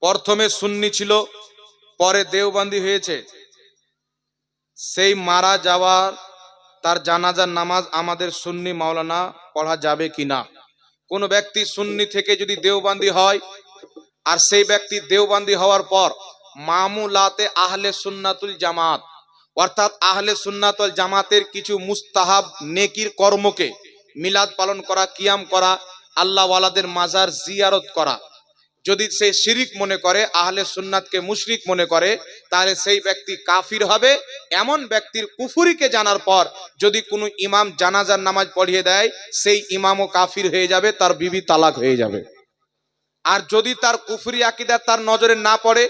প্রথমে সুন্নি ছিল, পরে দেওবন্দি হয়েছে, সেই মারা যাওয়ার তার জানাজার নামাজ আমাদের সুন্নি মাওলানা পড়া যাবে কিনা? কোন ব্যক্তি সুন্নি থেকে যদি দেওবন্দি হয় আর সেই ব্যক্তি দেওবন্দি হওয়ার পর মামুলাতে আহলে সুন্নাতুল জামাত অর্থাৎ আহলে সুন্নাতুল জামাতের কিছু মুস্তাহাব নেকির কর্মকে মিলাদ পালন করা, কিয়াম করা, আল্লাহ ওয়ালাদের মাজার জিয়ারত করা, যদি সে শিরিক মনে করে, আহলে সুন্নাতকে মুশরিক মনে করে, তাহলে সেই ব্যক্তি কাফির হবে। এমন ব্যক্তির কুফরিকে জানার পর যদি কোনো ইমাম জানাজার নামাজ পড়িয়ে দেয়, সেই ইমামও কাফির হয়ে যাবে, তার বিবি তালাক হয়ে যাবে। আর যদি তার কুফরি আকীদা তার নজরে না পড়ে,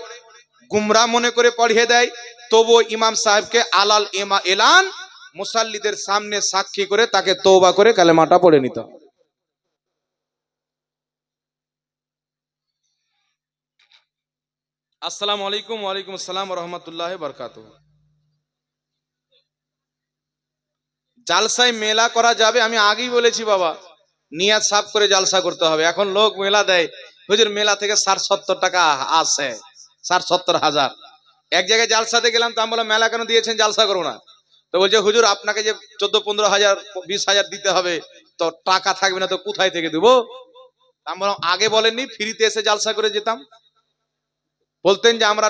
গুমরাহ মনে করে পড়িয়ে দেয়, তবুও ইমাম সাহেবকে আলাল এলান মুসাল্লিদের সামনে সাক্ষী করে তাকে তওবা করে কালেমাটা পড়ে নিতে হবে। আসসালামু আলাইকুম। ওয়ালাইকুম আসসালাম ওয়া রাহমাতুল্লাহি ওয়া বারাকাতুহু। জালসায় মেলা করা যাবে? আমি আগেই বলেছি বাবা, নিয়াত সাফ করে জালসা করতে হবে। এখন লোক মেলা দেয়, হুজুর মেলা থেকে 60-70 টাকা আসে, 60-70 হাজার। এক জায়গায় জালসাতে গেলাম, তো আমি বললাম মেলা কেন দিয়েছেন, জালসা করবো না? তো বলছে হুজুর আপনাকে যে 14-15 হাজার 20 হাজার দিতে হবে, তো টাকা থাকবে না তো কোথায় থেকে দেবো? আমি বললাম আগে বলেননি, ফ্রিতে এসে জালসা করে যেতাম। বলতেন যে আমরা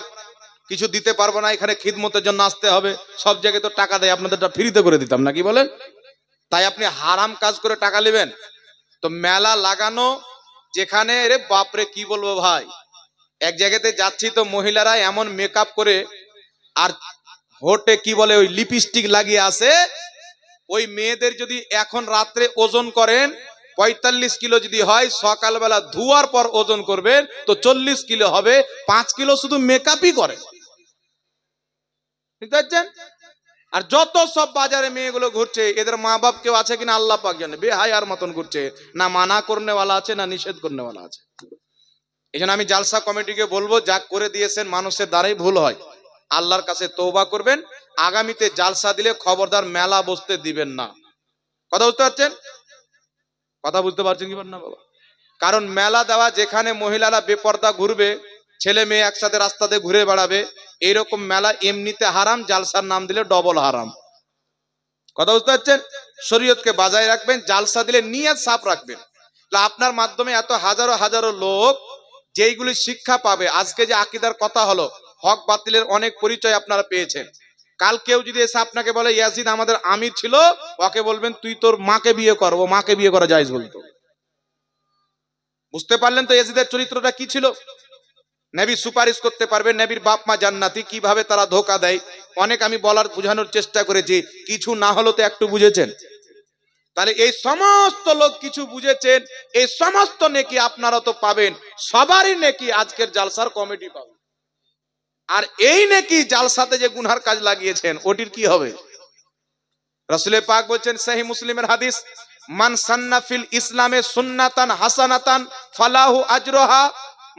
কিছু দিতে পারবো না, এখানে খিদমতের জন্য আসতে হবে, সব জায়গায় তো টাকা দেয়, আপনাদেরটা ফ্রিতে করে দিতাম নাকি বলেন? তাই আপনি হারাম কাজ করে টাকা নেবেন? তো মেলা লাগানো যেখানে, রে বাপরে কি বলবো ভাই, এক জায়গাতে যাচ্ছি তো মহিলারা এমন মেকআপ করে আর হোটে কি বলে ওই লিপস্টিক লাগিয়ে আসে, ওই মেয়েদের যদি এখন রাত্রে ওজন করেন 45 কিলো যদি হয়, সকালবেলা ধোয়ার পর ওজন করবেন তো 40 কিলো হবে। 5 কিলো শুধু মেকআপই করে, বুঝতে পারছেন? আর যত সব বাজারে মেয়েগুলো ঘুরছে, এদের মা বাপ কেউ আছে কিনা আল্লাহ পাক জানে, বেহায়ার মতন ঘুরছে, না মানা করনেওয়ালা আছে না নিষেধ করনেওয়ালা আছে। এই জন্য আমি জালসা কমিটিকে বলবো, যা করে দিয়েছেন মানুষের দ্বারাই ভুল হয়, আল্লাহর কাছে তওবা করবেন। আগামীতে জালসা দিলে খবরদার মেলা বসতে দিবেন না। কথা বুঝতে পারছেন? কথা বুঝতে পারছেন কি না বাবা? কারণ মেলা দেওয়া যেখানে মহিলারা বেপর্দা ঘুরবে, ছেলে মেয়ে একসাথে রাস্তাতে ঘুরে বেড়াবে, এইরকম মেলা এমনিতে হারাম, জালসার নাম দিলে ডবল হারাম। কথা বুঝতে পারছেন? শরীয়তকে বাজায় রাখবেন, জালসা দিলে নিয়ত সাফ রাখবেন। আপনার মাধ্যমে এত হাজারো হাজারো লোক যেইগুলি শিক্ষা পাবে, আজকে যে আকীদার কথা হলো, হক বাতিলের অনেক পরিচয় আপনারা পেয়েছেন। কাল কেউ যদি এসে আপনাকে বলে ইয়াজিদ আমাদের আমির ছিল, ওকে বলবেন তুই তোর মাকে বিয়ে কর, ও মাকে বিয়ে করা জায়েজ বলতো। বুঝতে পারলেন তো ইয়াজিদের চরিত্রটা কি ছিল? নবী সুপারিশ করতে পারবে, নবীর বাপ মা জান্নাতি, কিভাবে তারা ধোঁকা দেয় অনেক আমি বলার বোঝানোর চেষ্টা করেছি, কিছু না হলো তো একটু বুঝেছেন। তাহলে এই সমস্ত লোক কিছু বুঝেছেন, এই সমস্ত নেকি আপনারা তো পাবেন, সবারই নেকি আজকের জালসার কমিটি পাবে। আর এই নেকি জালসাতে যে গুনহার কাজ লাগিয়েছেন ওটির কি হবে? রাসূল পাক বলছেন, সহিহ মুসলিমের হাদিস, মান সান্না ফিল ইসলামে সুন্নাতান হাসানাতান ফালাহু আজরুহা,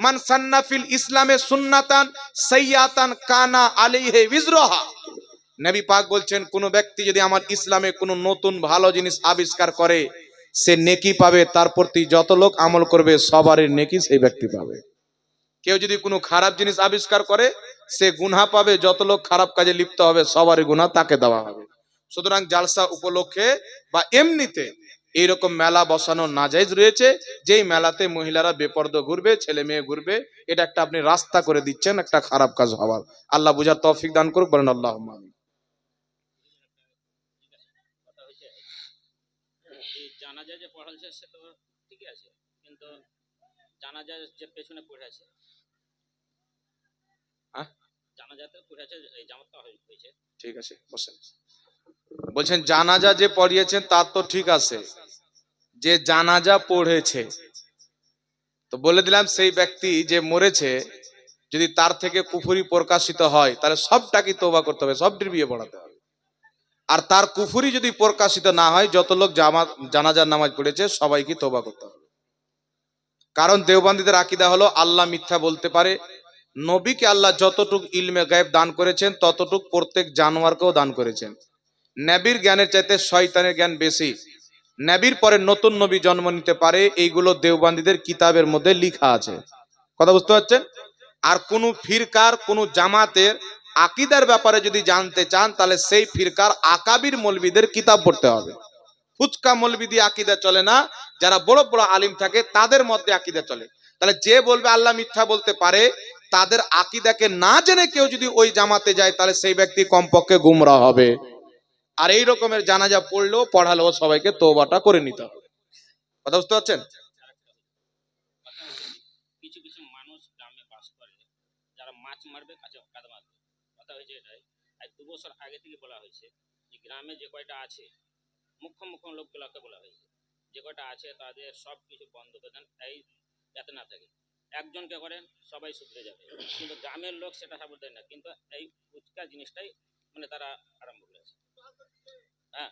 মান সান্না ফিল ইসলামে সুন্নাতান সাইয়াতান কানা আলাইহি বিজরুহা। নবী পাক বলছেন, কোন ব্যক্তি যদি আমার ইসলামে কোন নতুন ভালো জিনিস আবিষ্কার করে, সে নেকি পাবে, তার প্রতি যত লোক আমল করবে সবারই নেকি সেই ব্যক্তি পাবে। কেউ যদি কোনো খারাপ জিনিস আবিষ্কার করে, সে গুনাহ পাবে, যত লোক খারাপ কাজে লিপ্ত হবে সবারই গুনাহ তাকে দেওয়া হবে। সুতরাং জালসা উপলক্ষে বা এমনিতে এইরকম মেলা বসানো নাজায়েজ রয়েছে, যেই মেলাতে মহিলারা বেপরদা ঘুরবে, ছেলে মেয়ে ঘুরবে, এটা একটা আপনি রাস্তা করে দিচ্ছেন একটা খারাপ কাজ হওয়ার। আল্লাহ বুঝার তৌফিক দান করুক, বলেন আল্লাহুম্মা আমিন। জানাজা যে পড়াচ্ছে সে তো ঠিক আছে, কিন্তু জানাজা যে পেছনে পড়ে আছে, জানাজাতে পড়ে আছে, এই জামাতটা হয়েছে, ঠিক আছে বসেন। বলছেন জানাজা যে পড়িয়েছেন তার তো ঠিক আছে, যে জানাজা পড়েছে, তো বলে দিলাম সেই ব্যক্তি যে মরেছে যদি তার থেকে কুফরি প্রকাশিত হয়, তাহলে সবটাকে তওবা করতে হবে, সবটির বিয়ে পড়াতে হবে। আর তার কুফরি যদি প্রকাশিত না হয়, যত লোক জানাজার নামাজ পড়েছে সবাইকে তওবা করতে হবে। কারণ দেওবন্দীদের আকীদা হলো আল্লাহ মিথ্যা বলতে পারে, নবীকে আল্লাহ যতটুক ইলমে গায়েব দান করেছেন ততটুক প্রত্যেক জানোয়ারকেও দান করেছেন। নবীর জ্ঞানের চাইতে শয়তানের জ্ঞান বেশি। নবীর পরে নতুন নবী জন্ম নিতে পারে, এইগুলো দেওবন্দীদের কিতাবের মধ্যে লেখা আছে। কথা বুঝতে পারছেন? আর কোন ফিরকার কোন জামাতের আকীদার ব্যাপারে যদি জানতে চান তাহলে সেই ফিরকার আকাবির মৌলবীদের কিতাব পড়তে হবে। ফুচকা মৌলবী দিয়ে আকীদা চলে না, যারা বড় বড় আলিম থাকে তাদের মধ্যে আকীদা চলে। তাহলে যে বলবে আল্লাহ মিথ্যা বলতে পারে, তাদের আকীদাকে না জেনে কেউ যদি ওই জামাতে যায় তাহলে সেই ব্যক্তি কমপক্ষে গুমরাহ হবে। আর এই রকমের জানাজা পড়লেও পড়ালেও সবাইকে তওবাটা করে নিতে হবে। কথা বুঝতে পারছেন? কিছু কিছু মানুষ গ্রামে বাস করে যারা মাছ মারবে কাদা মারবে, কথা হয়েছে এটাই। আর 2 বছর আগে থেকে বলা হয়েছে যে গ্রামে যে কয়টা আছে মুখ্য মুখ্য লোকগুলোকে বলা হয়েছে যে কয়টা আছে তাদের সব কিছু বন্ধ করে দেন, এই যাতে না থাকে। একজনকে করেন সবাই শুধরে যাবে, কিন্তু গ্রামের লোক সেটা সাপোর্ট দেয় না। কিন্তু এই ফুচকা জিনিসটাই মানে তারা আরম্ভ করেছে। হ্যাঁ,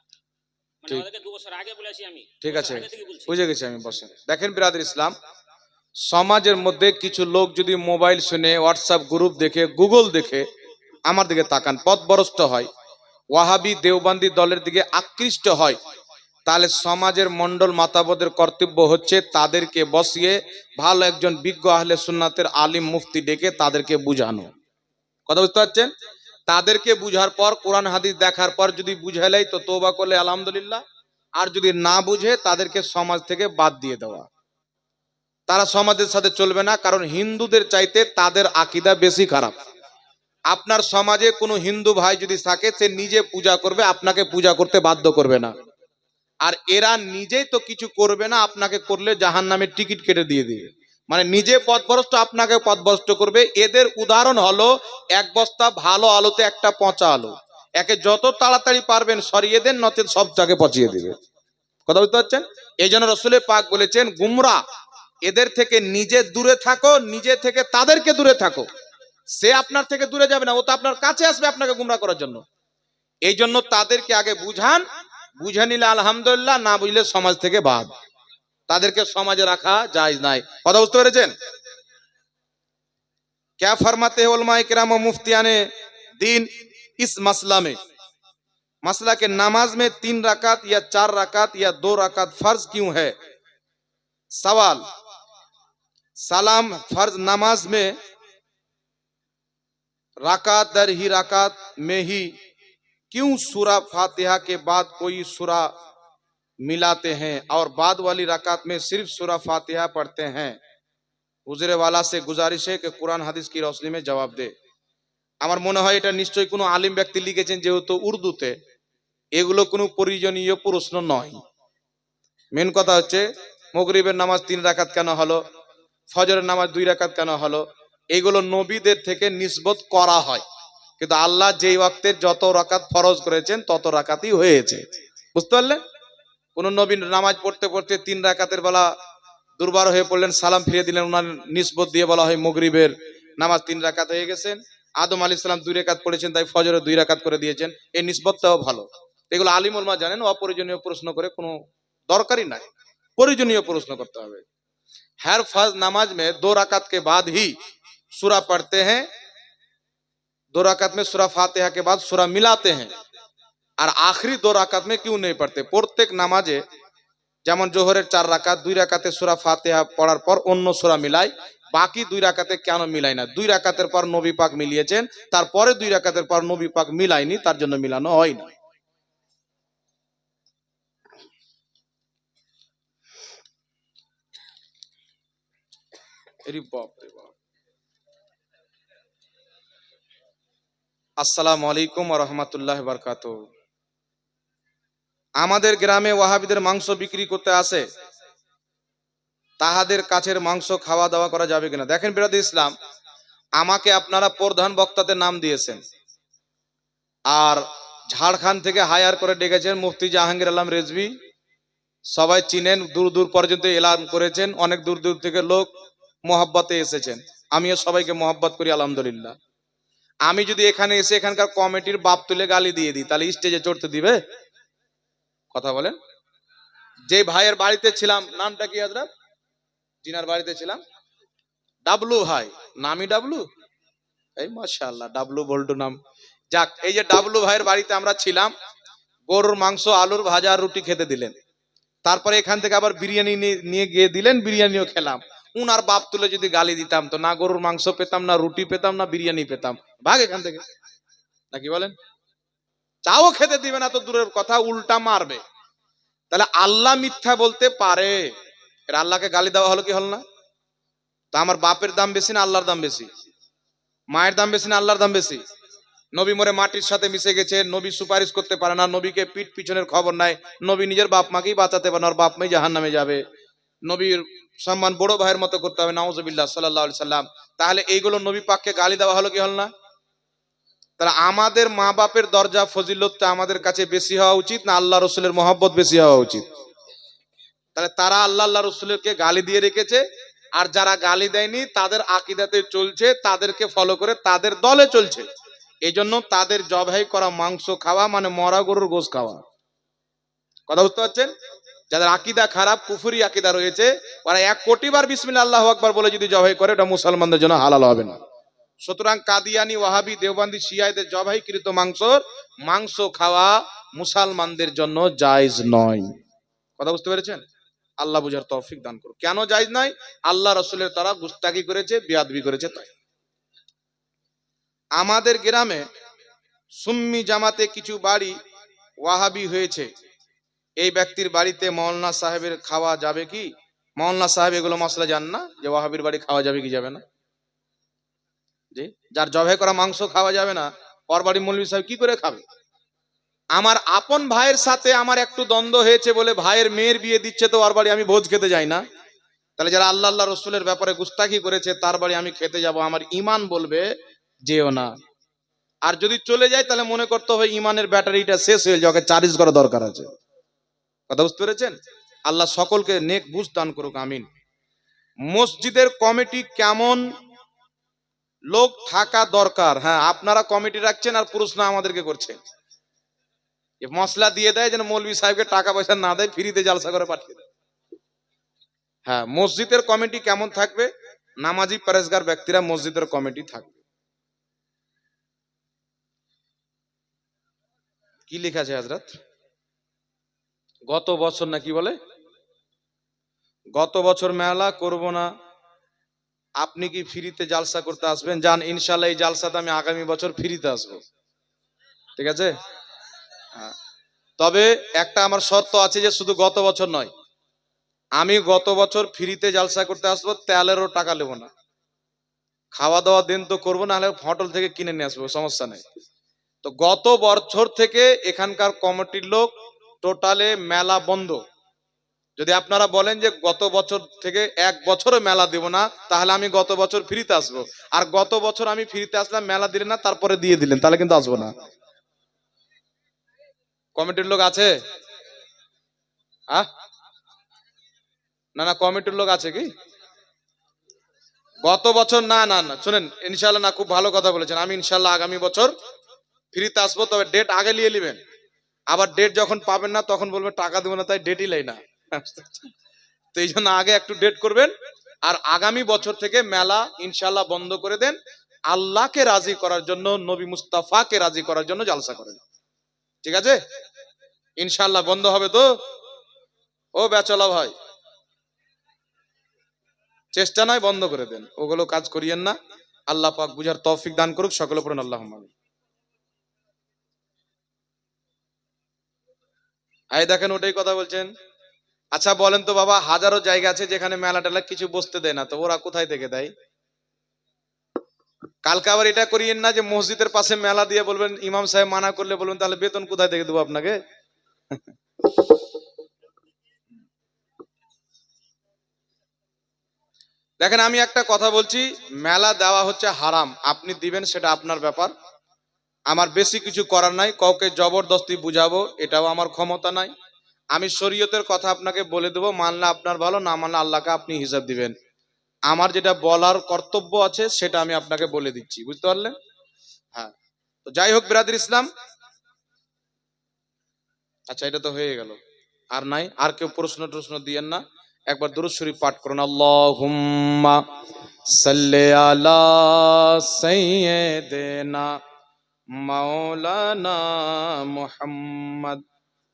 মানে ঠিক। ওদেরকে 2 বছর আগে বলেছি আমি, ঠিক 2 বছর আছে, আগে থেকে বলছি। বুঝে গেছি আমি। বসেন, দেখেন বিরাদর ইসলাম, সমাজের মধ্যে কিছু লোক যদি মোবাইল শুনে, হোয়াটসঅ্যাপ গ্রুপ দেখে, গুগল দেখে আমার দিকে তাকান, পথভ্রষ্ট হয়, ওয়াহাবি দেওবন্দি দলের দিকে আকৃষ্ট হয়, তাহলে সমাজের মন্ডল মাতাবদের কর্তব্য হচ্ছে তাদেরকে বসিয়ে ভালো একজন বিজ্ঞ আহলে সুন্নাতের আলিম মুফতি ডেকে তাদেরকে বুঝানো। কথা বুঝতে পারছেন? তাদেরকে বুঝার পর কোরআন হাদিস দেখার পর যদি বুঝালেই তো তওবা করলে আলহামদুলিল্লাহ, আর যদি না বুঝে তাদেরকে সমাজ থেকে বাদ দিয়ে দেওয়া। তারা সমাজের সাথে চলবে না, কারণ হিন্দুদের চাইতে তাদের আকীদা বেশি খারাপ। আপনার সমাজে কোনো হিন্দু ভাই যদি থাকে, সে নিজে পূজা করবে, আপনাকে পূজা করতে বাধ্য করবে না। আর এরা নিজেই তো কিছু করবে না, আপনাকে করলে জাহান্নামের টিকিট কেটে দিয়ে দিবে। মানে নিজে পথভ্রষ্ট, আপনাকে পথভ্রষ্ট করবে। এদের উদাহরণ হলো এক বস্তা ভালো আলুতে একটা পচা আলু। একে যত তাড়াতাড়ি পারবেন সরিয়ে দেন, নচেত সব জায়গায় পচিয়ে দিবে। কথা বুঝতে পারছেন? এই জন্য রাসূল পাক বলেছেন, গুমরা এদের থেকে নিজে দূরে থাকো, নিজে থেকে তাদেরকে দূরে থাকো। সে আপনার থেকে দূরে যাবে না, ও তো আপনার কাছে আসবে আপনাকে গুমরা করার জন্য। এই জন্য তাদেরকে আগে বুঝান, বুঝে নিলে আলহামদুলিল্লাহ, না বুঝলে সমাজ থেকে বাদ। তাদেরকে সমাজে রাখা জায়েজ নাই। কথা বুঝতে পেরেছেন? क्या फरमाते हैं उलमाए किराम व मुफ्तियाने दीन इस मसला में? मसला के नमाज में 3 रकात या 4 रकात या 2 रकात फर्ज क्यों है? सवाल, सलाम फर्ज नमाज में रकात दर ही रकात में ही क्यों सूरा फातिहा के बाद कोई सूरा मिलाते हैं और बाद वाली रकात में सिर्फ सूरा फातिहा पढ़ते हैं? হুজুরে ওয়ালা সে গুজারিশ है कि कुरान হাদিস की रोशनी में जवाब दे। আমার মনে হয় এটা নিশ্চয়ই কোনো আলিম ব্যক্তি লিখেছেন, যেহেতু উর্দুতে। এগুলো কোনো প্রয়োজনীয় প্রশ্ন নয়। মেন কথা হচ্ছে মাগরিবের নামাজ 3 রাকাত কেন হলো, ফজরের নামাজ 2 রাকাত কেন হলো, এগুলো নবীদের থেকে নিসবত করা হয়। কিন্তু আল্লাহ যেই ওয়াক্তের যত রাকাত ফরজ করেছেন তত রাকাতই হয়েছে। বুঝতে পারলেন? কোন নবী নামাজ পড়তে পড়তে 3 রাকাতের বেলা দুর্বার হয়ে পড়লেন, সালাম ফিরিয়ে দিলেন, ওনার নিসবত দিয়ে বলা হয় মাগরিবের নামাজ 3 রাকাত হয়ে গেছেন। আদম আলাইহিস সালাম 2 রাকাত পড়েছেন, তাই ফজরে 2 রাকাত করে দিয়েছেন। এই নিসবতটাও ভালো। এগুলো আলিম উলামা জানেন, অপ্রয়োজনীয় প্রশ্ন করে কোনো দরকারই নাই। প্রয়োজনীয় প্রশ্ন করতে হবে। हर फर्ज नमाज में 2 रकात के बाद ही सूरा पढ़ते हैं, 2 रकात में सूरा फातिहा के बाद सूरा मिलाते हैं, और आखिरी 2 रकात में क्यों नहीं पढ़ते? प्रत्येक नमाजे যেমন জোহরের 4 রাকাত, 2 রাকাতে সূরা ফাতিহা পড়ার পর অন্য সূরা মিলাই, বাকি 2 রাকাতে কেন মিলাই না? 2 রাকাতের পর নবী পাক মিলিয়েছেন, তারপরে 2 রাকাতের পর নবী পাক মিলাইনি, তার জন্য মিলানো হয় না। আসসালামু আলাইকুম ওয়া রাহমাতুল্লাহি ওয়া বারাকাতুহু। আমাদের গ্রামে ওয়াহাবিদের মাংস বিক্রি করতে আসে, তাহাদের কাছের মাংস খাওয়া দাওয়া করা যাবে কিনা? দেখেন বিরাদর ইসলাম, আমাকে আপনারা প্রধান বক্তাদের নাম দিয়েছেন, আর ঝাড়খণ্ড থেকে হায়ার করে ডেকেছেন মুফতি জাহাঙ্গীর আলম রেজভী, সবাই চিনেন, দূর দূর পর্যন্ত এলান করেছেন, অনেক দূর দূর থেকে লোক মোহাব্বতে এসেছেন। আমিও সবাইকে মোহাব্বত করি আলহামদুলিল্লাহ। আমি যদি এখানে এসে এখানকার কমিটির বাপ তুলে গালি দিয়ে দিই, তাহলে স্টেজে চড়তে দিবে? কথা বলেন। যে ভাইয়ের বাড়িতে ছিলাম, নামটা কি হযরত? জিনার বাড়িতে ছিলাম, ডাবলু ভাই, নামই ডাবলু, এই মাশাআল্লাহ, ডাবলু বল্টু নাম। যাক, এই যে ডাবলু ভাইয়ের বাড়িতে আমরা ছিলাম, গরুর মাংস, আলুর ভাজা, রুটি খেতে দিলেন। তারপরে এখান থেকে আবার বিরিয়ানি নিয়ে গিয়ে দিলেন, বিরিয়ানিও খেলাম। উনার বাপ তুলে যদি গালি দিতাম তো না গরুর মাংস পেতাম, না রুটি পেতাম, না বিরিয়ানি পেতাম। ভাগ এখান থেকে, নাকি বলেন? চাও খেতে দিবে না তো দূরের কথা, উল্টা মারবে। তাহলে আল্লাহ মিথ্যা বলতে পারে, এর আল্লাহকে গালি দেওয়া হলো কি হল না? তা আমার বাপের দাম বেশি না আল্লাহর দাম বেশি? মায়ের দাম বেশি না আল্লাহর দাম বেশি? নবী মরে মাটির সাথে মিশে গেছে, নবী সুপারিশ করতে পারে না, নবীকে পিঠ পিছনের খবর নাই, নবী নিজের বাপ মাকেই বাঁচাতে পারে না, ওর বাপ মাই জাহান্নামে যাবে, নবীর সম্মান বড় ভাইয়ের মতো করতে হবে, নাউজুবিল্লাহ সাল্লাল্লাহু আলাইহি সাল্লাম। তাহলে এইগুলো নবী পাককে গালি দেওয়া হলো কি হল না? তাহলে আমাদের মা বাপের দরজা ফজিলতটা আমাদের কাছে বেশি হওয়া উচিত না আল্লাহ রসুলের মহব্বত বেশি হওয়া উচিত? তাহলে তারা আল্লাহ রসুলকে গালি দিয়ে রেখেছে, আর যারা গালি দেয়নি তাদের আকীদাতে চলছে, তাদেরকে ফলো করে তাদের দলে চলছে। এই জন্য তাদের জবাই করা মাংস খাওয়া মানে মরা গরুর গোশ খাওয়া। কথা বুঝতে পারছেন? যাদের আকীদা খারাপ, কুফরি আকীদা রয়েছে, ওরা 1 কোটি বার বিসমিল্লাহ আল্লাহু আকবার বলে যদি জবাই করে, এটা মুসলমানদের জন্য হালাল হবে না। সুতরাং কাদিয়ানি, ওয়াহাবি, দেওবন্দি, শিয়াদের জবাইকৃত মাংস খাওয়া মুসলমানদের জন্য জায়েজ নয়। কথা বুঝতে পেরেছেন? আল্লাহ বুঝার তৌফিক দান করুন। কেন জায়েজ নয়? আল্লাহ রাসূলের তারা গুস্তাখি করেছে, বেয়াদবি করেছে তাই। আমাদের গ্রামে সুন্নি জামাতে কিছু বাড়ি ওয়াহাবি হয়েছে। এই ব্যক্তির বাড়িতে মাওলানা সাহেবের খাওয়া যাবে কি? মাওলানা সাহেব এগুলো মশলা জান না যে ওয়াহাবির বাড়ি খাওয়া যাবে কি যাবে না? জি, যার জবাই করা মাংস খাওয়া যাবে না, ওর বাড়ি মৌলভী সাহেব কি করে খাবে? আমার আপন ভাইয়ের সাথে আমার একটু দ্বন্দ্ব হয়েছে বলে ভাইয়ের মেয়ের বিয়ে দিচ্ছে, তো ওর বাড়ি আমি ভোজ খেতে যাই না? তাহলে যারা আল্লাহ রসুলের ব্যাপারে গুস্তাখি করেছে তার বাড়ি আমি খেতে যাব, আমার ইমান বলবে যেও না। আর যদি চলে যায় তাহলে মনে করতে হবে ইমানের ব্যাটারিটা শেষ হয়ে যাবে, চার্জ করা দরকার আছে। কথা বুঝতে পেরেছেন? আল্লাহ সকলকে নেক বুঝ দান করুক, আমিন। মসজিদের কমিটি কেমন লোক থাকা দরকার? হ্যাঁ, আপনারা কমিটি রাখছেন আর প্রশ্ন আমাদেরকে করছেন। মশলা দিয়ে দেয় যেন মৌলভী সাহেবকে টাকা পয়সা না দেয়, ফ্রিতে জালসা করে পাঠিয়ে দেয়। হ্যাঁ, মসজিদের কমিটি কেমন থাকবে? নামাজি পরেজগার ব্যক্তিরা মসজিদের কমিটি থাকবে। কি লেখা আছে হযরত? গত বছর না কি বলে? গত বছর মেলা করব না, আপনি কি ফ্রিতে জালসা করতে আসবেন? যান, ইনশাআল্লাহ এই জালসাতে আমি আগামী বছর ফ্রিতে আসবো। ঠিক আছে? হ্যাঁ। তবে একটা আমার শর্ত আছে যে শুধু গত বছর নয়, আমি গত বছর ফ্রিতে জালসা করতে আসবো, তেলেরও টাকা নেবো না। খাওয়া দাওয়া দিন তো করবো, না হলে হোটেল থেকে কিনে নিয়ে আসবো, সমস্যা নেই। তো গত বছর থেকে এখানকার কমিটির লোক টোটালে মেলা বন্ধ। যদি আপনারা বলেন যে গত বছর থেকে 1 বছরও মেলা দেব না, তাহলে আমি গত বছর ফ্রিতে আসবো। আর গত বছর আমি ফ্রিতে আসলাম, মেলা দিলেন না, তারপরে দিয়ে দিলেন, তাহলে কিন্তু আসবো না। কমিটির লোক আছে? না না, কমিটির লোক আছে কি? গত বছর না না না, শুনেন, ইনশাল্লাহ, না, খুব ভালো কথা বলেছেন। আমি ইনশাল্লাহ আগামী বছর ফ্রিতে আসবো, তবে ডেট আগে নিয়ে নেবেন। আবার ডেট যখন পাবেন না তখন বলবেন টাকা দেবো না, তাই ডেটই লাই না। তো এই জন্য আগে একটু ডেট করবেন। আর আগামী বছর থেকে মেলা ইনশাল্লাহ বন্ধ করে দেন, আল্লাহকে রাজি করার জন্য, নবী মুস্তাফাকে রাজি করার জন্য জালসা করেন। ঠিক আছে? ইনশাল্লাহ বন্ধ হবে তো? ও বেচলা ভাই, চেষ্টা নয়, বন্ধ করে দেন, ওগুলো কাজ করিয়েন না। আল্লাহ পাক বুঝার তৌফিক দান করুক, সকলে পড়ুন আল্লাহুম্মা আমিন। এই দেখেন, ওটাই কথা বলছেন। আচ্ছা বলেন তো বাবা, হাজারো জায়গা আছে যেখানে মেলা টেলা কিছু বসতে দেয় না, তো ওরা কোথায় থেকে দেয়? কালকে আবার এটা করিয়েন না যে মসজিদের পাশে মেলা দিয়ে বলবেন ইমাম সাহেব মানা করলে, বলবেন তাহলে বেতন কোথায় থেকে দেবো আপনাকে? দেখেন, আমি একটা কথা বলছি, মেলা দেওয়া হচ্ছে হারাম, আপনি দিবেন সেটা আপনার ব্যাপার, আমার বেশি কিছু করার নাই। কাউকে জবরদস্তি বুঝাবো এটাও আমার ক্ষমতা নাই। আমি শরীয়তের কথা আপনাকে বলে দেবো, মানলে আপনার ভালো, না মানলে আল্লাহকে আপনি হিসাব দিবেন। আমার যেটা বলার কর্তব্য আছে সেটা আমি আপনাকে বলে দিচ্ছি, বুঝতে পারলেন? হ্যাঁ, তো যাই হোক বিরাদর ইসলাম। আচ্ছা, এটা তো হয়ে গেল, আর নাই, আর কেউ প্রশ্ন টশ্ন দিয়েন না। একবার দুরূদ শরীফ পাঠ করুন, আল্লাহুম্মা সাল্লি আলা সাইয়্যিদিনা মাওলানা মুহাম্মদ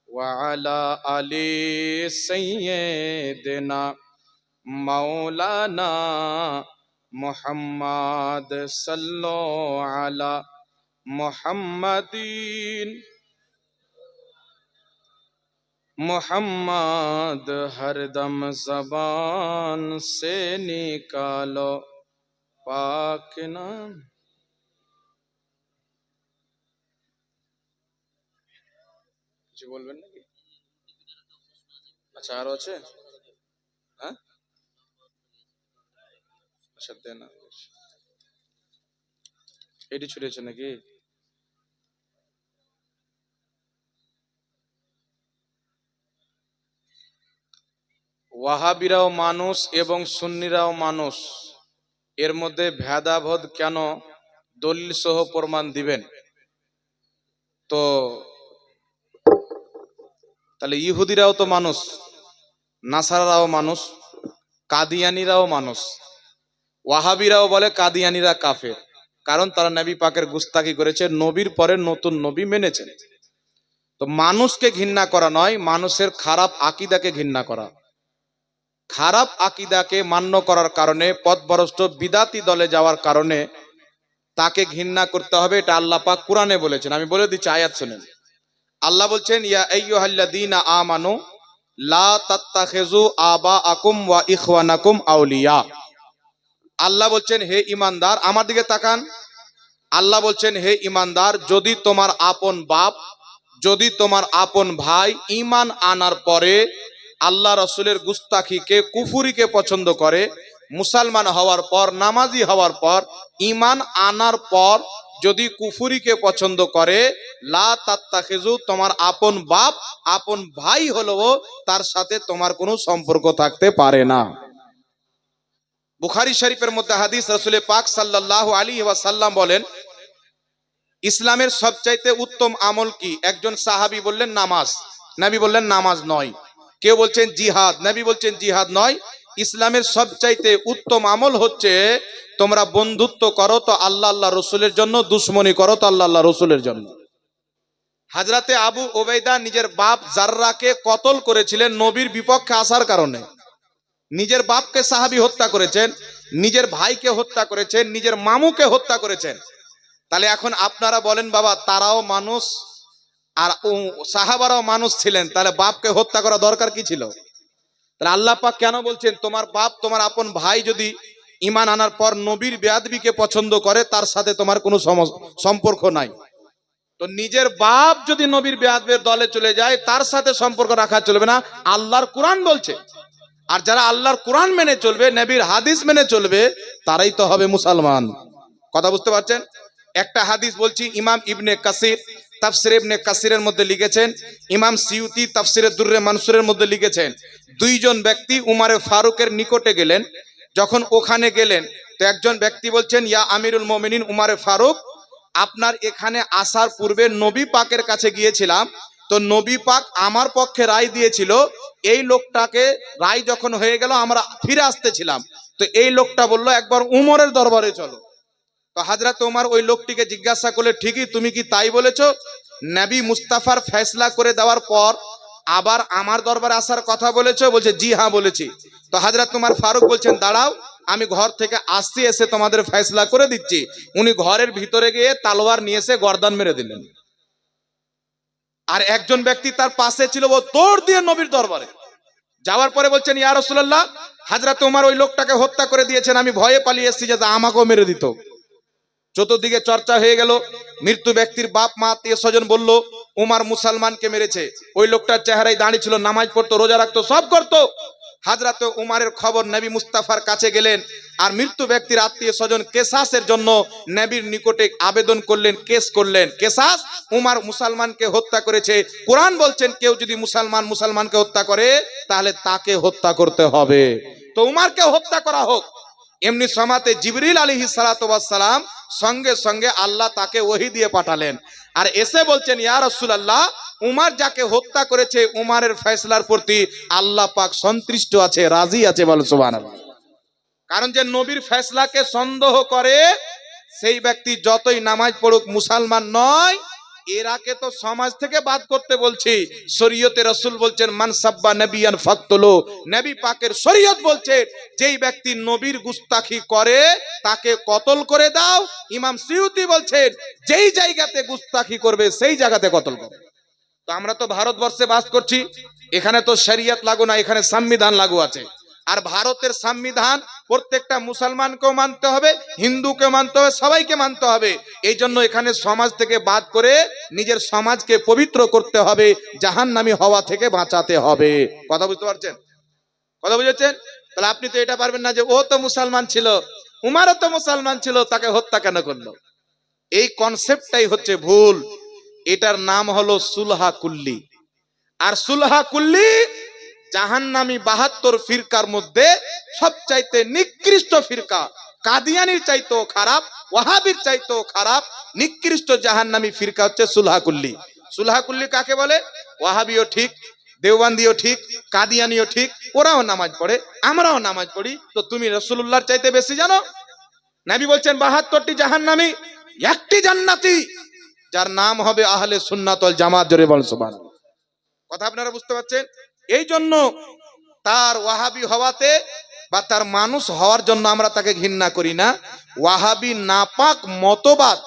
ওয়া আলা আলি সাইয়্যিদিনা মাওলানা মুহাম্মদ সাল্লাল্লাহু আলা মুহাম্মাদিন मोहम्मद हरदम जबान से निकालो पाक नाम। কিছু বলবেন নাকি? আচ্ছা আরো আছে? হ্যাঁ আচ্ছা দেন। এটি ছুটেছে নাকি? ওয়াহাবিরাও মানুষ এবং সুন্নিরাও মানুষ, এর মধ্যে ভেদাভেদ কেন? দলিল সহ প্রমাণ দিবেন। তো তাহলে ইহুদিরাও তো মানুষ, নাসারারাও মানুষ, কাদিয়ানিরাও মানুষ। ওয়াহাবিরাও বলে কাদিয়ানিরা কাফের, কারণ তারা নবী পাকের গুস্তাখি করেছে, নবীর পরে নতুন নবী মেনেছেন। তো মানুষকে ঘৃণা করা নয়, মানুষের খারাপ আকীদাকে ঘৃণা করা। খারাপ আকীদাকে মান্য করার কারণে, পথভ্রষ্ট বিদাতি দলে যাওয়ার কারণে তাকে ঘৃণা করতে হবে, এটা আল্লাহ পাক কোরআনে বলেছেন। আমি বলে দিচ্ছি, আয়াত শুনেন। আল্লাহ বলছেন, ইয়া আইয়ুহাল্লাযীনা আমানু লা তাত্তাখিযু আবাআকুম ওয়া ইখওয়ানাকুম আউলিয়া। আল্লাহ বলছেন, হে ঈমানদার, আমার দিকে তাকান। আল্লাহ বলছেন, হে ঈমানদার, যদি তোমার আপন বাপ, যদি তোমার আপন ভাই ঈমান আনার পরে আল্লাহ রাসূলের গুস্তাখিকে, কুফরিকে পছন্দ করে, মুসলমান হওয়ার পর, নামাজি হওয়ার পর, ঈমান আনার পর যদি কুফরিকে পছন্দ করে, লা তাত্তাখিযু, তোমার আপন বাপ আপন ভাই হলেও তার সাথে তোমার কোনো সম্পর্ক থাকতে পারে না। বুখারী শরীফের মধ্যে হাদিস, রাসূল পাক সাল্লাল্লাহু আলাইহি ওয়াসাল্লাম বলেন, ইসলামের সবচাইতে উত্তম আমল কি? একজন সাহাবী বললেন নামাজ। নবী বললেন নামাজ নয়। কেউ বলছেন জিহাদ। নবী বলছেন জিহাদ নয়। ইসলামের সবচাইতে উত্তম আমল হচ্ছে তোমরা বন্ধুত্ব করো তো আল্লাহ আল্লাহ রসুলের জন্য, দুশ্মনী করো তো আল্লাহ আল্লাহ রসুলের জন্য। হাজরাতে আবু ওবাইদা নিজের বাপ জাররাকে কতল করেছিলেন নবীর বিপক্ষে আসার কারণে। নিজের বাপকে সাহাবী হত্যা করেছেন, নিজের ভাইকে হত্যা করেছেন, নিজের মামুকে হত্যা করেছেন। তাহলে এখন আপনারা বলেন, বাবা তারাও মানুষ আর সাহাবারাও মানুষ ছিলেন, তাহলে বাপকে হত্যা করা দরকার কি ছিল? তাহলে আল্লাহ পাক কেন বলছেন, তোমার বাপ তোমার আপন ভাই যদি ঈমান আনার পর নবীর বেয়াদবিকে পছন্দ করে, তার সাথে তোমার কোনো সম্পর্ক নাই। তো নিজের বাপ যদি নবীর বেয়াদবের দলে চলে যায়, তার সাথে সম্পর্ক রাখা চলবে না, আল্লাহর কোরআন বলছে। আর যারা আল্লাহর কোরআন মেনে চলবে, নবীর হাদিস মেনে চলবে, তারাই তো হবে মুসলমান। কথা বুঝতে পারছেন? একটা হাদিস বলছি, ইমাম ইবনে কাসির তাফসির ইবনে কাসিরের মধ্যে লিখেছেন, ইমাম সিউতি তাফসিরে দুররে মানসুরের মধ্যে লিখেছেন, দুইজন ব্যক্তি উমারে ফারুকের নিকটে গেলেন। যখন ওখানে গেলেন তো একজন ব্যক্তি বলছেন, ইয়া আমিরুল মুমিনিন উমারে ফারুক, আপনার এখানে আসার পূর্বে নবী পাকের কাছে গিয়েছিলাম, তো নবী পাক আমার পক্ষে রায় দিয়েছিল, এই লোকটাকে রায় যখন হয়ে গেল আমরা ফিরে আসতেছিলাম, তো এই লোকটা বলল একবার উমরের দরবারে চলো। তো হযরত ওমর ওই লোকটিকে জিজ্ঞাসা করলে, ঠিকই তুমি কি তাই বলেছো? নবী মুস্তাফার ফয়সালা করে দেওয়ার পর আবার আমার দরবারে আসার কথা বলেছো? বলছে জি হ্যাঁ বলেছি। তো হযরত ওমর ফারুক বলছেন, দাঁড়াও, আমি ঘর থেকে আসছি, এসে তোমাদের ফয়সালা করে দিচ্ছি। উনি ঘরের ভিতরে গিয়ে তলোয়ার নিয়ে এসে গর্দান মেরে দিলেন। আর একজন ব্যক্তি তার পাশে ছিল, ও দৌড় দিয়ে নবীর দরবারে যাওয়ার পরে বলছেন, ইয়া রাসূলুল্লাহ, হযরত ওমর ওই লোকটাকে হত্যা করে দিয়েছেন, আমি ভয়ে পালিয়ে এসেছি যাতে আমাকেও মেরে দিত। চতুর্দিকে চর্চা হয়ে গেল। মৃত্যু ব্যক্তির বাপ মা আত্মীয় স্বজন বলল, উমার মুসলমানকে মেরেছে। ওই লোকটার চেহারায় দাঁড়িয়ে ছিল, নামাজ পড়তো, রোজা রাখতো, সব করতো। হযরত উমারের খবর নবী মুস্তাফার কাছে গেলেন, আর মৃত্যু ব্যক্তির আত্মীয় স্বজন কেসাসের জন্য নবীর নিকটে আবেদন করলেন, কেস করলেন। কেসাস, উমার মুসলমানকে হত্যা করেছে। কোরআন বলছেন, কেউ যদি মুসলমানকে হত্যা করে তাহলে তাকে হত্যা করতে হবে। তো উমারকে হত্যা করা হোক। এমনি সমাতে জিবরিল আলাইহিস সালাতু ওয়াস সালাম সঙ্গে সঙ্গে আল্লাহ তাকে ওহী দিয়ে পাঠালেন, আর এসে বলছেন, ইয়া রাসূলুল্লাহ, উমার যাকে হত্যা করেছে, উমারের ফয়সালার প্রতি আল্লাহ পাক সন্তুষ্ট আছে, রাজি আছে, বল সুবহানাল্লাহ। কারণ যে নবীর ফয়সালাকে সন্দেহ করে, সেই ব্যক্তি যতই নামাজ পড়ুক মুসলমান নয়, এরাকে তো সমাজ থেকে বাদ করতে বলছি। শরীয়তে রাসূল বলছেন মান সাব্বা নবিয়ান ফাকতুলু, নবী পাকের শরীয়ত বলছে যেই ব্যক্তি নবীর গুস্তাখি করে তাকে কতল করে দাও। ইমাম সিউতি বলছেন যেই জায়গাতে গুস্তাখি করবে সেই জায়গাতে কতল করবে। তো আমরা তো ভারতবর্ষে বাস করছি, এখানে তো শরিয়ত লাগু না, এখানে সংবিধান লাগু আছে। আর ভারতের সংবিধান প্রত্যেকটা মুসলমানকেও মানতে হবে, হিন্দুকে মানতে হবে, সবাইকে মানতে হবে। এই জন্য এখানে সমাজ থেকে বাদ করে নিজের সমাজকে পবিত্র করতে হবে, জাহান্নামী হওয়া থেকে বাঁচাতে হবে। কথা বুঝতে পারছেন? কথা বুঝেছেন? তাহলে আপনি তো এটা পারবেন না যে ও তো মুসলমান ছিল, উমারও তো মুসলমান ছিল, তাকে হত্যা কেন করলো? এই কনসেপ্টটাই হচ্ছে ভুল। এটার নাম হলো সুলহা কুল্লি। আর সুলহা কুল্লি জাহান্নামী 72 ফিরকার মধ্যে সবচাইতে নিকৃষ্ট ফিরকা। কাদিয়ানির চাইতেও খারাপ, ওয়াহাবির চাইতেও খারাপ, নিকৃষ্ট জাহান্নামী ফিরকা হচ্ছে সুলহা কুল্লি। সুলহা কুল্লি কাকে বলে? ওয়াহাবিও ঠিক, দেওবন্দিও ঠিক, কাদিয়ানিও ঠিক, ওরাও নামাজ পড়ে, আমরাও নামাজ পড়ি। তো তুমি রাসূলুল্লাহর চাইতে বেশি জানো? নবী বলছেন 72টি জাহান্নামী, একটি জান্নাতি, যার নাম হবে আহলে সুন্নাত ওয়াল জামাত। জোরে বল সুবহানাল্লাহ। কথা আপনারা বুঝতে পারছেন? এই জন্য তার ওয়াহাবি হওয়াতে বা তার মানুষ হওয়ার জন্য আমরা তাকে ঘৃণা করি না। ওয়াহাবি নাপাক মতবাদ,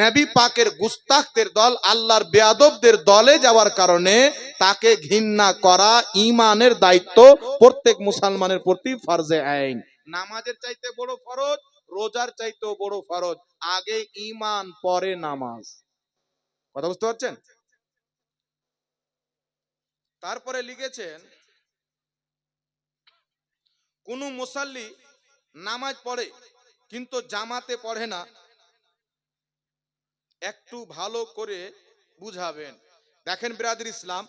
নবী পাকের গুস্তাখদের দল, আল্লাহর বেয়াদবদের দলে যাওয়ার কারণে তাকে ঘৃণা করা ঈমানের দায়িত্ব প্রত্যেক মুসলমানের প্রতি ফরজে আইন। নামাজের চাইতে বড় ফরজ, রোজার চাইতেও বড় ফরজ। আগে ঈমান পরে নামাজ। কথা বুঝতে পারছেন? তারপরে লিখেছেন কোন মুসাল্লি নামাজ পড়ে কিন্তু জামাতে পড়ে না, একটু ভালো করে বুঝাবেন। দেখেন বিরাদর ইসলাম,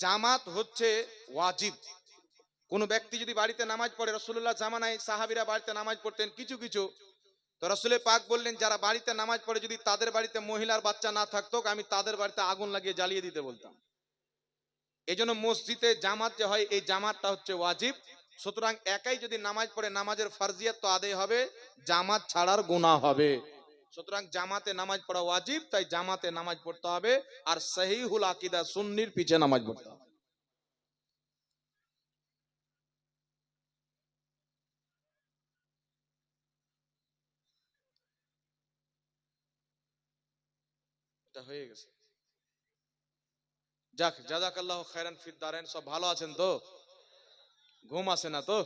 জামাত হচ্ছে ওয়াজিব। কোন ব্যক্তি যদি বাড়িতে নামাজ পড়ে, রাসূলুল্লাহ জামানায় সাহাবীরা বাড়িতে নামাজ পড়তেন কিছু কিছু, তো রাসূলে পাক বললেন যারা বাড়িতে নামাজ পড়ে যদি তাদের বাড়িতে মহিলার বাচ্চা না থাকতো, আমি তাদের বাড়িতে আগুন লাগিয়ে জ্বালিয়ে দিতে বলতাম। এই জন্য মসজিদে জামাত যে হয়, এই জামাতটা হচ্ছে ওয়াজিব। সুতরাং একাই যদি নামাজ পড়ে নামাজের ফারজিয়াত তো আদায় হবে, জামাত ছাড়ার গুনাহ হবে। সুতরাং জামাতে নামাজ পড়া ওয়াজিব, তাই জামাতে নামাজ পড়তে হবে। আর সহিহুল আকীদা সুন্নির পিছে নামাজ পড়তে হবে। এটা হয়ে গেছে। যাক, জাযাকাল্লাহু খায়রান ফিদ দারাইন। সব ভালো আছেন তো? ঘুম আসে না তো?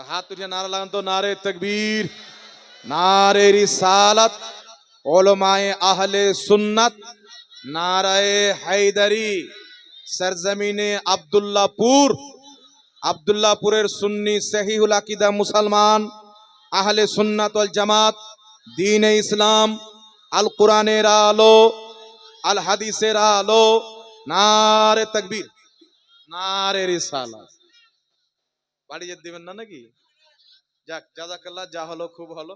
হাত উঠিয়ে নারা লাগান তো, নারে তাকবীর, নারে রিসালাত, উলামায়ে আহলে সুন্নাত, নারায়ে হায়দারি। সরজমিনে আব্দুল্লাহপুর, আব্দুল্লাহপুরের সুন্নি সহিহুল আকীদা মুসলমান, আহলে সুন্নাত ওয়াল জামাত, দ্বীনে ইসলাম, আল কোরআনের আলো, আল হাদিসের আলো, নারে তাকবীর, নারে রিসালাত। বাড়ি যেতে দিবেন না নাকি? যাক, জাযাকাল্লাহ, যা হলো খুব হলো।